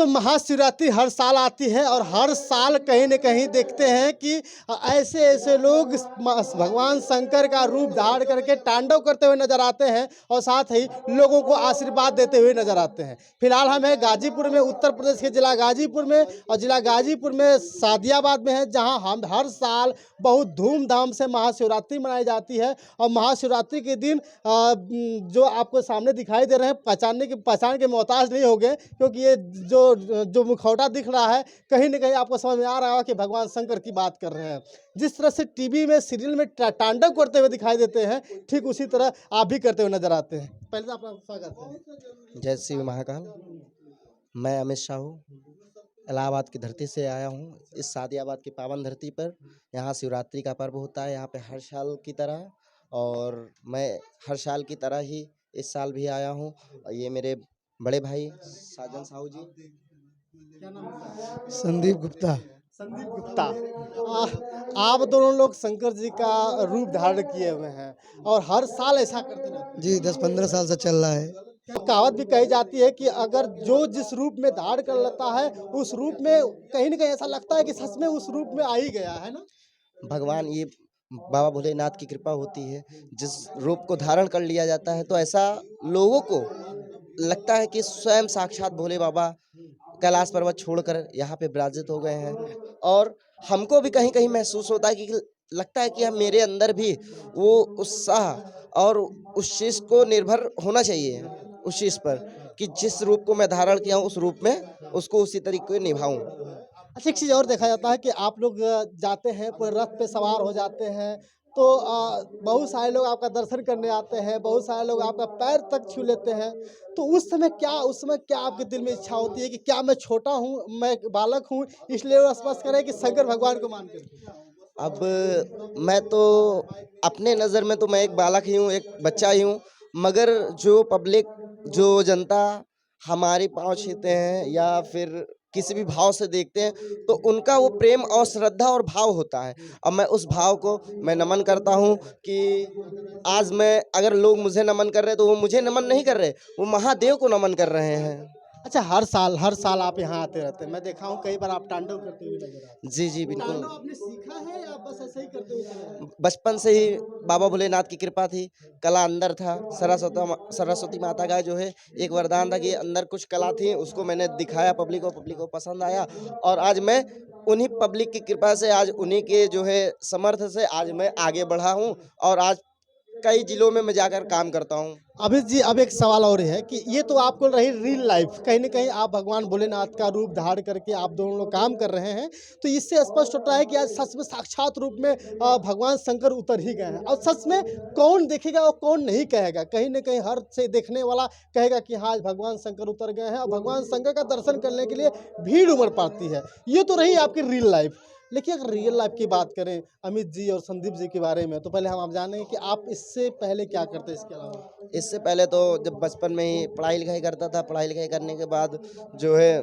दोस्तों, महाशिवरात्रि हर साल आती है और हर साल कहीं न कहीं देखते हैं कि ऐसे-ऐसे लोग भगवान शंकर का रूप धारण करके तांडव करते हुए नज़र आते हैं और साथ ही लोगों को आशीर्वाद देते हुए नज़र आते हैं। फिलहाल हम हैं गाजीपुर में, उत्तर प्रदेश के जिला गाजीपुर में, और जिला गाजीपुर में सादियाबाद में है, जहां हम हर साल बहुत धूमधाम से महाशिवरात्रि मनाई जाती है। और महाशिवरात्रि के दिन जो आपको सामने दिखाई दे रहे हैं, पहचान के मोहताज नहीं होंगे, क्योंकि ये जो मुखौटा दिख रहा है, कहीं न कहीं आपको समझ में आ रहा होगा कि भगवान शंकर की बात कर रहे हैं। जिस तरह से टीवी में, सीरियल में तांडव करते हुए दिखाई देते हैं, ठीक उसी तरह आप भी करते हुए नजर आते हैं। पहले तो आपका स्वागत है। जय श्री महाकाल। मैं अमित साहू इलाहाबाद की धरती से आया हूँ। इस सादियाबाद की पावन धरती पर यहाँ शिवरात्रि का पर्व होता है, यहाँ पे हर साल की तरह, और मैं हर साल की तरह ही इस साल भी आया हूँ। ये मेरे बड़े भाई साजन साहू जी। क्या नाम है? संदीप गुप्ता। संदीप गुप्ता। आप दोनों लोग शंकर जी का रूप धारण किए हुए हैं और हर साल ऐसा करते रहते हैं। जी 10-15 साल से चल रहा है। तो कहावत भी कही जाती है कि अगर जो जिस रूप में धारण कर लेता है, उस रूप में कहीं न कहीं ऐसा लगता है कि सच में उस रूप में आ ही गया है ना। भगवान ये बाबा भोलेनाथ की कृपा होती है, जिस रूप को धारण कर लिया जाता है तो ऐसा लोगों को लगता है कि स्वयं साक्षात भोले बाबा कैलाश पर्वत छोड़कर यहाँ पे विराजित हो गए हैं। और हमको भी कहीं कहीं महसूस होता है कि लगता है कि हम मेरे अंदर भी वो उत्साह और उस चीज़ को निर्भर होना चाहिए, उस चीज़ पर कि जिस रूप को मैं धारण किया हूँ उस रूप में उसको उसी तरीके निभाऊं। अच्छा, एक चीज़ और देखा जाता है कि आप लोग जाते हैं, पूरे रथ पे सवार हो जाते हैं, तो बहुत सारे लोग आपका दर्शन करने आते हैं, बहुत सारे लोग आपका पैर तक छू लेते हैं। तो उस समय क्या आपके दिल में इच्छा होती है कि क्या मैं छोटा हूँ, मैं बालक हूँ, इसलिए वो स्पष्ट करें कि शंकर भगवान को मान कर? अब मैं तो अपने नज़र में तो मैं एक बालक ही हूँ, एक बच्चा ही हूँ, मगर जो पब्लिक, जो जनता हमारे पाँव छूते हैं या फिर किसी भी भाव से देखते हैं तो उनका वो प्रेम और श्रद्धा और भाव होता है। अब मैं उस भाव को मैं नमन करता हूँ कि आज मैं, अगर लोग मुझे नमन कर रहे हैं तो वो मुझे नमन नहीं कर रहे, वो महादेव को नमन कर रहे हैं। अच्छा, हर साल आप यहाँ आते रहते हैं। मैं देखा हूँ कई बार आप तांडव करते हुए नज़र आते हैं। जी, जी, बिल्कुल। तांडव आपने सीखा है या बस ऐसे ही करते हुए चले आए हैं? बचपन से ही बाबा भोलेनाथ की कृपा थी, कला अंदर था। सरस्वती माता का जो है एक वरदान था कि अंदर कुछ कला थी, उसको मैंने दिखाया पब्लिक को पसंद आया, और आज मैं उन्हीं पब्लिक की कृपा से, आज उन्हीं के जो है समर्थ से आज मैं आगे बढ़ा हूँ और आज कई जिलों में मैं जाकर काम करता हूँ। अभित जी, अब एक सवाल और है कि ये तो आपको रही रियल लाइफ, कहीं न कहीं आप भगवान भोलेनाथ का रूप धारण करके आप दोनों लोग काम कर रहे हैं, तो इससे स्पष्ट होता है कि आज सच में साक्षात रूप में भगवान शंकर उतर ही गए हैं। और सच में कौन देखेगा और कौन नहीं कहेगा? कहीं न कहीं हर से देखने वाला कहेगा कि हाँ, आज भगवान शंकर उतर गए हैं, और भगवान शंकर का दर्शन करने के लिए भीड़ उमड़ पड़ती है। ये तो रही आपकी रियल लाइफ। लेकिन अगर रियल लाइफ की बात करें अमित जी और संदीप जी के बारे में, तो पहले हम आप जानेंगे कि आप इससे पहले क्या करते हैं इसके अलावा? इससे पहले तो जब बचपन में ही पढ़ाई लिखाई करता था, पढ़ाई लिखाई करने के बाद जो है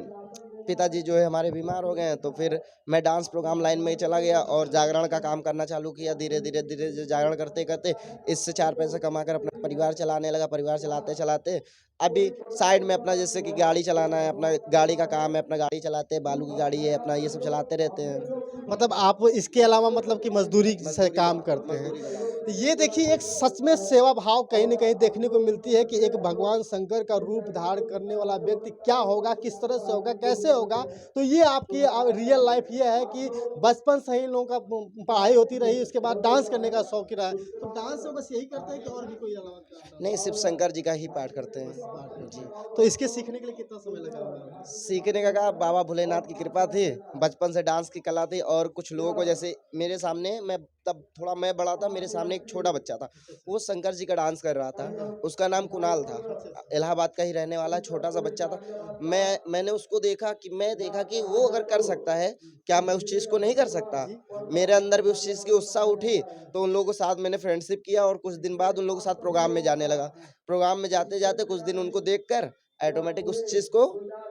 पिताजी जो है हमारे बीमार हो गए हैं, तो फिर मैं डांस प्रोग्राम लाइन में ही चला गया और जागरण का काम करना चालू किया। धीरे-धीरे जो जागरण करते-करते इससे 4 पैसे कमाकर अपना परिवार चलाने लगा। परिवार चलाते-चलाते अभी साइड में अपना, जैसे कि गाड़ी चलाना है, अपना गाड़ी का काम है, अपना गाड़ी चलाते हैं, बालू की गाड़ी है अपना, ये सब चलाते रहते हैं। मतलब आप इसके अलावा मतलब कि मजदूरी से काम करते हैं। ये देखिए, एक सच में सेवा भाव कहीं न कहीं देखने को मिलती है कि एक भगवान शंकर का रूप धारण करने वाला व्यक्ति क्या होगा, किस तरह से होगा, कैसे होगा। तो ये आपकी रियल लाइफ ये है कि बचपन से ही लोगों का पढ़ाई होती रही, उसके बाद डांस करने का शौक रहा है। तो डांस में बस यही करते हैं कि और भी कोई अलावा करता है? नहीं, सिर्फ शंकर जी का ही पाठ करते हैं। जी। तो इसके सीखने के लिए कितना समय लगा होगा? सीखने का क्या, बाबा भोलेनाथ की कृपा थी, बचपन से डांस की कला थी, और कुछ लोगों को, जैसे मेरे सामने, मैं तब थोड़ा मैं बड़ा था, मेरे सामने एक छोटा बच्चा था, वो शंकर जी का डांस कर रहा था, उसका नाम कुणाल था, इलाहाबाद का ही रहने वाला छोटा सा बच्चा था। मैंने उसको देखा कि वो अगर कर सकता है, क्या मैं उस चीज़ को नहीं कर सकता? मेरे अंदर भी उस चीज़ की उत्साह उठी, तो उन लोगों के साथ मैंने फ्रेंडशिप किया और कुछ दिन बाद उन लोगों के साथ प्रोग्राम में जाने लगा। प्रोग्राम में जाते-जाते कुछ दिन उनको देखकर ऑटोमेटिक उस चीज़ को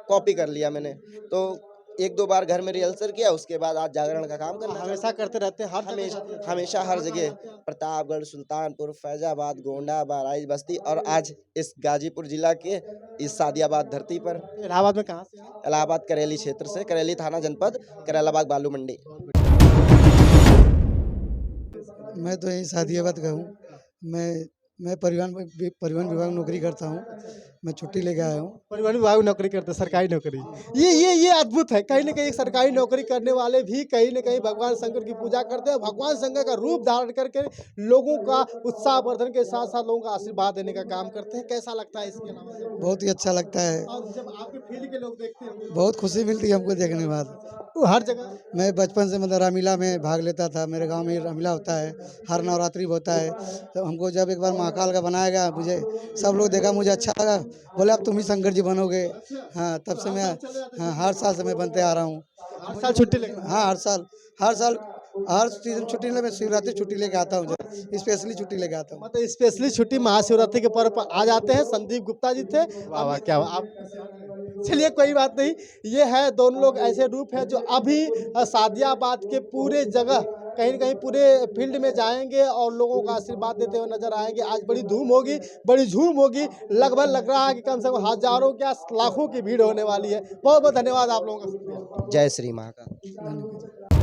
कॉपी कर लिया मैंने। तो एक दो बार घर में रिहर्सल किया, उसके बाद आज जागरण का काम करना हमेशा करते रहते हैं, हर जगह हमेशा जाते हैं। हमेशा हर जगह प्रतापगढ़, सुल्तानपुर, फैजाबाद, गोंडा, बहराइच, बस्ती और आज इस गाजीपुर जिला के इस सादियाबाद धरती पर इलाहाबाद में कहाँ से हैं? इलाहाबाद करेली क्षेत्र से, करेली थाना जनपद, करेलाबाग बालू मंडी। मैं तो यहीं सादियाबाद का हूँ। मैं परिवहन विभाग में नौकरी करता हूँ। मैं छुट्टी लेके आया हूँ। परिवहन विभाग में नौकरी करते हैं, सरकारी नौकरी। ये अद्भुत है। कहीं न कहीं सरकारी नौकरी करने वाले भी कहीं न कहीं भगवान शंकर की पूजा करते हैं। भगवान शंकर का रूप धारण करके लोगों का उत्साहवर्धन के साथ-साथ लोगों का आशीर्वाद देने का काम करते हैं। कैसा लगता है इसके अलावा सब? बहुत ही अच्छा लगता है। और जब आपके फील्ड के लोग देखते होंगे बहुत खुशी मिलती है हमको देखने के बाद। तो हर जगह मैं बचपन से मतलब रामलीला में भाग लेता था। मेरे गांव में रामलीला होता है, हर नवरात्रि होता है। तो हमको जब एक बार महाकाल का बनाया गया, मुझे सब लोग देखा, मुझे अच्छा लगा। बोले अब तुम ही शंकर जी बनोगे। हाँ, तब से मैं हर साल से मैं बनते आ रहा हूँ। हर साल छुट्टी लेते हैं। हाँ, हर साल हर सीजन छुट्टी ले मैं शिवरात्रि छुट्टी लेके आता हूँ, स्पेशली छुट्टी लेके आता हूँ। मतलब स्पेशली छुट्टी महाशिवरात्रि के पर्व पर आ जाते हैं। संदीप गुप्ता जी थे। वाह वाह, क्या आप, चलिए कोई बात नहीं। ये है, दोनों लोग ऐसे रूप हैं जो अभी सादियाबाद के पूरे जगह कहीं न कहीं पूरे फील्ड में जाएंगे और लोगों का आशीर्वाद देते हुए नजर आएंगे। आज बड़ी धूम होगी, बड़ी झूम होगी। लगभग लग रहा है कि कम से कम हजारों क्या लाखों की भीड़ होने वाली है। बहुत बहुत धन्यवाद आप लोगों का। जय श्री महाकाल। धन्यवाद।